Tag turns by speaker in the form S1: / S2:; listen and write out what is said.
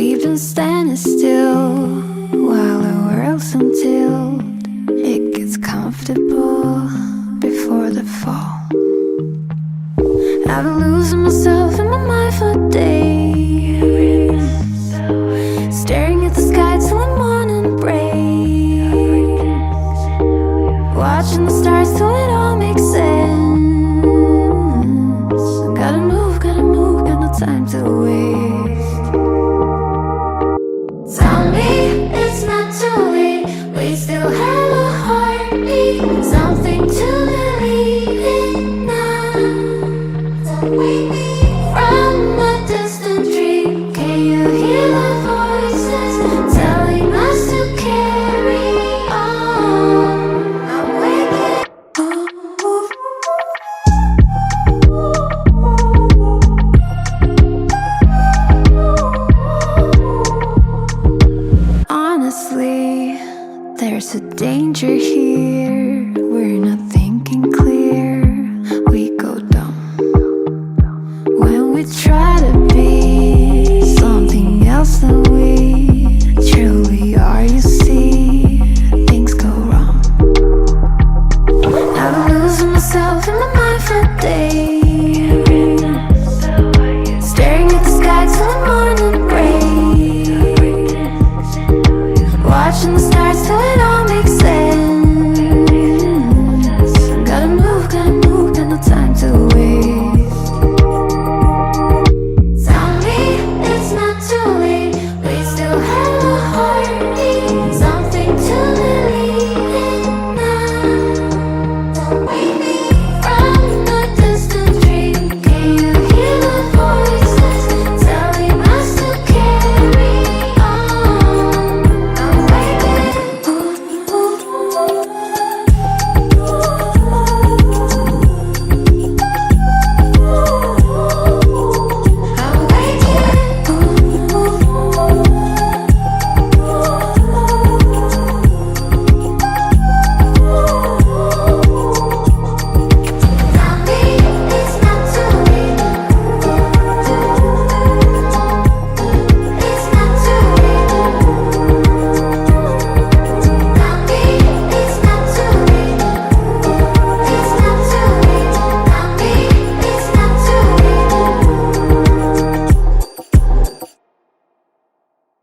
S1: We've been standing still while the world's on tilt. It gets comfortable before the fall. I've been losing myself in my mind for days, staring at the sky till the morning breaks, watching the stars till it all makes sense. Gotta move, got no time to waste. Tell me it's not too late, we still have a heartbeat, something to believe in now. Don't wake me from a distant dream. Can you hear the voices telling us to carry on? I'm waking up. Honestly, there's a danger here.